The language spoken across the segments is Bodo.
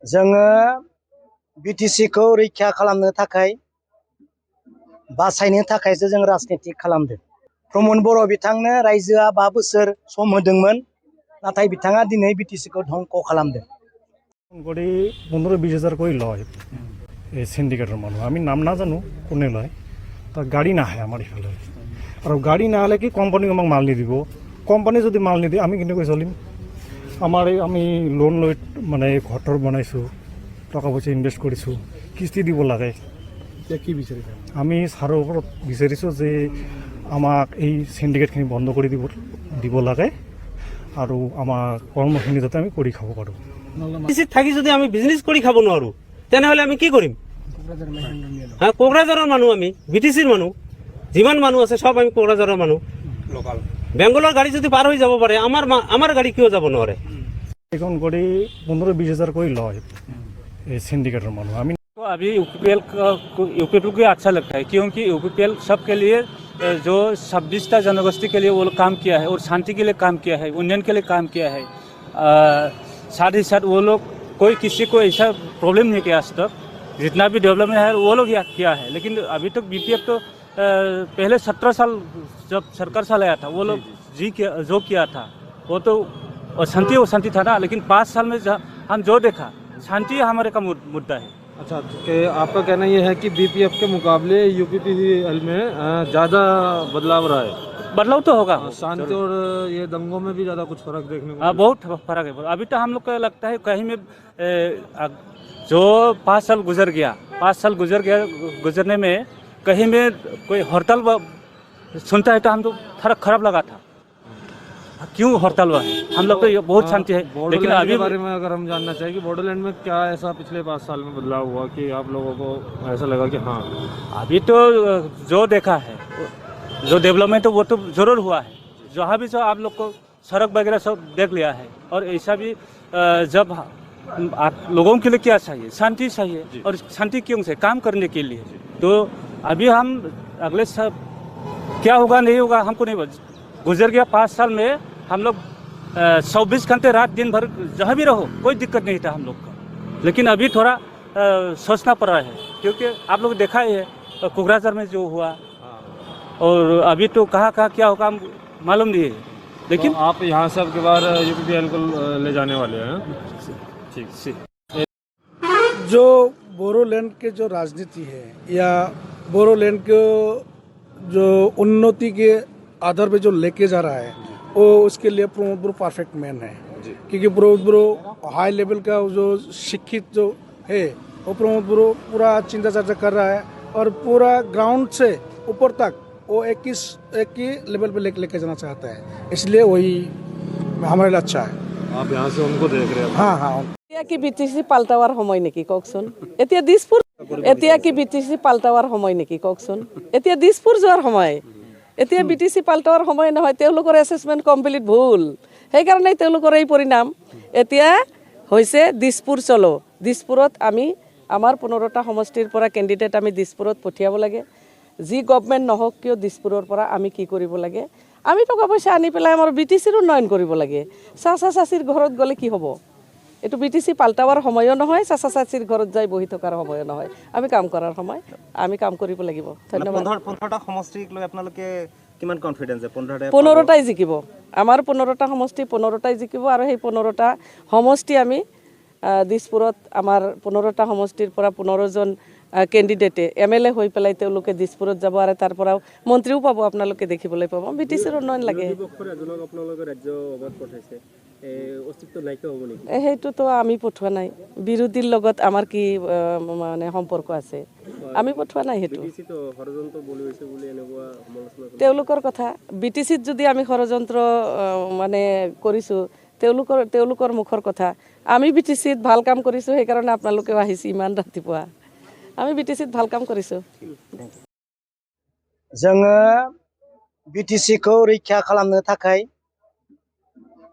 जोङो बिटिसिखौ रैखा खालामनो थाखाय बासायनो थाखायसो जों राजनिति खालामदों। प्रमद बर' बिथांनो रायजोआ 5 बोसोर सम होदोंमोन, नाथाय बिथाङा दिनै बिटिसिखौ ध्वंस खालामदों। 15-20 হাজার করে লয় এই সিন্ডিকেটের মানুষ। আমি নাম না জানো কোনে লয়, তা গাড়ি না হয় আমার এখানে। আর গাড়ি না হলে কি কোম্পানি আমাক মাল নি দিব, কোম্পানি যদি মাল নি দিয়ে আমি কিন্তু চলিম। আমার আমি লোন লৈ মানে ঘৰ বনাইছোঁ, টকা পইচা ইনভেষ্ট কৰিছোঁ, কিস্তি দিব লাগে। কি বিচাৰিছে? আমি ছাৰৰ ওপৰত বিচাৰিছোঁ যে আমাক এই সিন্ডিকেটখিনি বন্ধ কৰি দিব লাগে আৰু আমাৰ কৰ্মখিনি যাতে আমি কৰি খাব পাৰোঁ। থাকি যদি আমি বিজনেস কৰি খাব নোৱাৰো তেনেহলে আমি কি কৰিম? হ্যাঁ, কোকৰাঝাৰৰ মানুহ, আমি বিটিসিৰ মানুহ, যিমান মানুহ আছে সব আমি কোকৰাঝাৰৰ মানুহ। বেংগলৰ গাড়ী যদি পাৰ হৈ যাব পাৰে, আমাৰ গাড়ী কিয় যাব নোৱাৰে? এখন গাড়ী 15-20 হাজার করে লয় এই সিন্ডিকেটের মানুষ। আমি तो अभी यूपीपीएल को अच्छा लगता है, क्योंकि यूपीपीएल सबके लिए जो 26 जनगोष्ठी के लिए वो काम किया है और शांति के लिए काम किया है, यूनियन के लिए काम किया है। साथ ही साथ वो लोग कोई किसी को ऐसा प्रॉब्लम नहीं किया आज तक। जितना भी डेवलपमेंट है वो लोग किया है। लेकिन अभी तक बीपीएफ तो पहले 17 साल जब सरकार साल आया था, वो लोग जो किया था वो तो शांति था ना। लेकिन 5 साल में हम जो देखा, शांति हमारे का मुद्दा है। अच्छा, कि आपका कहना ये है कि बीपीएफ के मुकाबले यूपीपीएल में ज़्यादा बदलाव रहा है? बदलाव तो होगा, शांति और ये दंगों में भी ज़्यादा कुछ फर्क देखने को बहुत फर्क है। अभी तो हम लोग को लगता है कहीं में जो 5 साल गुजर गया, 5 साल गुजरने में कहीं में कोई हड़ताल सुनता है तो हम तो थोड़ा खराब लगा था, क्यों हड़ताल हुआ है। हम लोग तो ये बहुत शांति है। लेकिन अभी के बारे में अगर हम जानना चाहिए कि बॉर्डरलैंड में क्या ऐसा पिछले 5 साल में बदलाव हुआ कि आप लोगों को ऐसा लगा कि हाँ अभी तो जो देखा है, जो डेवलपमेंट वो तो जरूर हुआ है। जहाँ भी जो आप लोग को सड़क वगैरह सब देख लिया है। और ऐसा भी जब आप लोगों के लिए क्या चाहिए? शांति चाहिए। और शांति क्यों से काम करने के लिए। तो अभी हम अगले सब क्या होगा नहीं होगा हमको नहीं गुजर गया 5 साल में हम लोग 24 घंटे रात दिन भर जहाँ भी रहो कोई दिक्कत नहीं था हम लोग का। लेकिन अभी थोड़ा सोचना पड़ रहा है, क्योंकि आप लोग देखा ही है कोकराझार में जो हुआ, और अभी तो कहाँ क्या होगा मालूम नहीं है। लेकिन तो आप यहाँ से आपके बार यूपीपीएल को ले जाने वाले हैं? ठीक। जो बोरोलैंड के जो राजनीति है या बोरोलैंड को जो उन्नति के आधार पे जो लेके जा रहा है, वो उसके लिए प्रमोद ब्रो परफेक्ट मैन है। क्योंकि प्रमोद ब्रो हाई लेवल का जो शिक्षित जो है, वो प्रमोद ब्रो पूरा चिंता चर्चा कर रहा है और पूरा ग्राउंड से ऊपर तक वो एक ही लेवल पे लेके जाना चाहता है। इसलिए वही हमारे लिए अच्छा है। आप यहाँ से उनको देख रहे हैं? हाँ। কি বিটিসি পাল্টাৱাৰ সময় নেকি কওকচোন? এতিয়া দিছপুৰ কি বিটিসি পাল্টাৱাৰ সময় নেকি কওকচোন? এতিয়া দিছপুৰ যোৱাৰ সময়। এতিয়া বিটিসি পাল্টাৱাৰ সময় নহয়, তেওঁলোকৰ এছেছমেণ্ট কমপ্লিট ভুল। সেইকাৰণে তেওঁলোকৰ এই পৰিণাম। এতিয়া হৈছে দিছপুৰ চলো। দিছপুৰত আমি আমাৰ 15টা সমষ্টিৰ পৰা কেণ্ডিডেট আমি দিছপুৰত পঠিয়াব লাগে। যি গভৰ্ণমেণ্ট নহওক কিয় দিছপুৰৰ পৰা আমি কি কৰিব লাগে? আমি টকা পইচা আনি পেলাই আমাৰ বিটিসিৰ উন্নয়ন কৰিব লাগে। চাচিৰ ঘৰত গ'লে কি হ'ব? এইটো বিটিসি পাল্টাৱাৰ সময়ো নহয়, চাচিৰ ঘৰত যাই বহি থকাৰ সময়ো নহয়। আমি কাম কৰাৰ সময়, আমি কাম কৰিব লাগিব। ধন্যবাদ। 15টা সমষ্টিক লৈ আপোনালোকে কিমান কনফিডেন্স যে 15টাই জিকিব? আমাৰ 15টা সমষ্টি 15টাই জিকিব। আৰু সেই 15টা সমষ্টি আমি দিছপুৰত আমাৰ 15টা সমষ্টিৰ পৰা 15জন কেণ্ডিডেটে MLA হৈ পেলাই তেওঁলোকে দিছপুৰত যাব, আৰু তাৰ পৰাও মন্ত্ৰীও পাব, আপোনালোকে দেখিবলৈ পাব। বিটিসিৰ উন্নয়ন লাগে। সেইটোতো আমি পঠোৱা নাই। বিৰোধীৰ লগত আমাৰ কি মানে সম্পৰ্ক আছে? আমি পঠোৱা নাই। সেইটো তেওঁলোকৰ কথা। বিটিসিত যদি আমি ষড়যন্ত্ৰ মানে কৰিছোঁ, তেওঁলোকৰ মুখৰ কথা। আমি বিটিসিত ভাল কাম কৰিছোঁ, সেইকাৰণে আপোনালোকেও আহিছে ইমান ৰাতিপুৱা। আমি বিটিসিত ভাল কাম কৰিছোঁ। जोङो बिटिसिखौ रैखा खालामनो थाखाय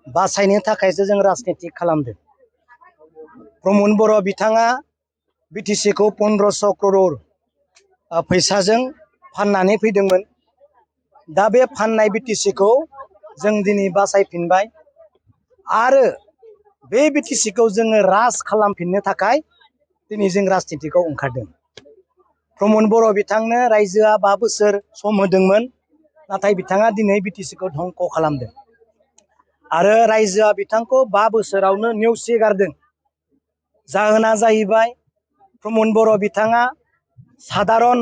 बासायनो थाखायसो जों राजनिति खालामदों। प्रमद बर' बिथाङा बिटिसिखौ 1500 करोड़ फैसाजों फाननानै फैदोंमोन। दा बे फाननाय बिटिसिखौ जों दिनै बासायफिनबाय। आरो बे बिटिसिखौ जोङो राज खालामफिननो थाखाय दिनै जों राजनितिखौ ओंखारदों। प्रमद बर' बिथांनो रायजोआ 5 बोसोर सम होदोंमोन, नाथाय बिथाङा दिनै बिटिसिखौ धंख' खालामदों आरो रायजोआ बिथांखौ 5 बोसोरावनो नेवसिगारदों। जाहोना जाहैबाय प्रमद बर' बिथाङा साधारन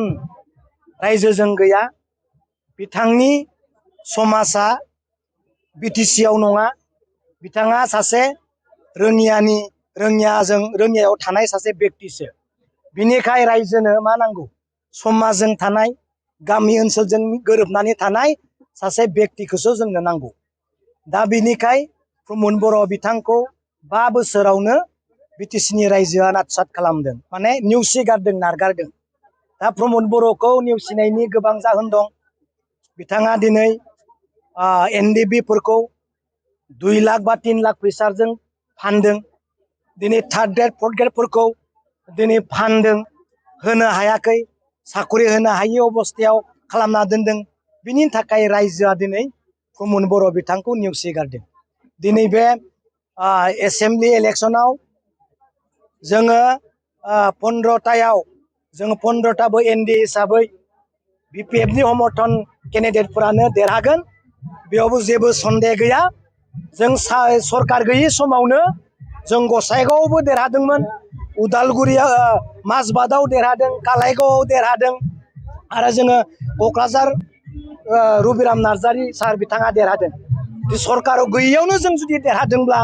रायजोजों गैया, बिथांनि समाजा बिटिसिआव नङा, बिथाङा सासे रोङियायाव थानाय सासे बेक्तिसो। बिनिखाय रायजोनो मा नांगौ? समाजजों थानाय, गामि ओनसोलजों गोरोबनानै थानाय सासे बेक्तिखौसो जोंनो नांगौ। दा बिनिखाय प्रमद बर' बिथांखौ 5 बोसोरावनो बिटिसिनि रायजोआ नाटसाट खालामदों, माने नेवसिगारदों, नारगारदों। दा प्रमद बर'खौ नेवसिनायनि गोबां जाहोन दं। बिथाङा दिनै NDB-फोरखौ 2 लाख बा 3 लाख फैसाजों फानदों। दिनै थार्द ग्रेड फर्थ ग्रेडफोरखौ दिनै फानदों, होनो हायाखै, साखरि होनो हायि अबस्थायाव खालामना दोनदों। बिनि थाखाय रायजोआ दिनै प्रमद बर' बिथांखौ नेवसिगारदों। दिनै बे एसेम्बलि इलेक्सनाव जोङो 15थायाव जोङो 15थाबो NDA हिसाबै BPF-नि समर्थन केन्डिडेटफोरानो देरहागोन, बेयावबो जेबो सन्देह गैया। जों सरकार गैयि समावनो जों गसाइगावआवबो देरहादोंमोन, उदालगुरियाव माजबादाव देरहादों, कालाइगावआव देरहादों आरो जोङो क'क्राझार रबिराम नार्जारि सार बिथाङा देरहादों। सरकाराव गैयियावनो जों जुदि देरहादोंब्ला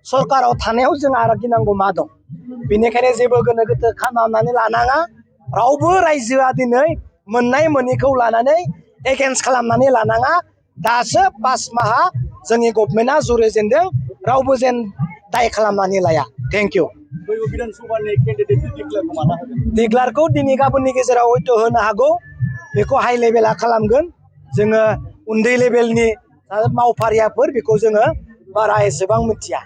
सरकाराव थानायाव जों आरो गिनांगौ मा दं? बेनिखायनो जेबो गोनो गोथो खालामनानै लानाङा। रावबो रायजोआ दिनै मोननाय मोनैखौ लानानै एगेन्स्ट खालामनानै लानाङा। दासो 5 माहा जोंनि गभर्नमेन्टआ जुरिजेनदों, रावबो जेन दाय खालामनानै लाया। Thank you. डिक्लारखौ दिनै गाबोननि गेजेराव हयथ' होनो हागौ, बेखौ हाइ लेभेला खालामगोन। जोङो उन्दै लेभेलनि मावफारियाफोर बेखौ जोङो बारा एसेबां मिथिया।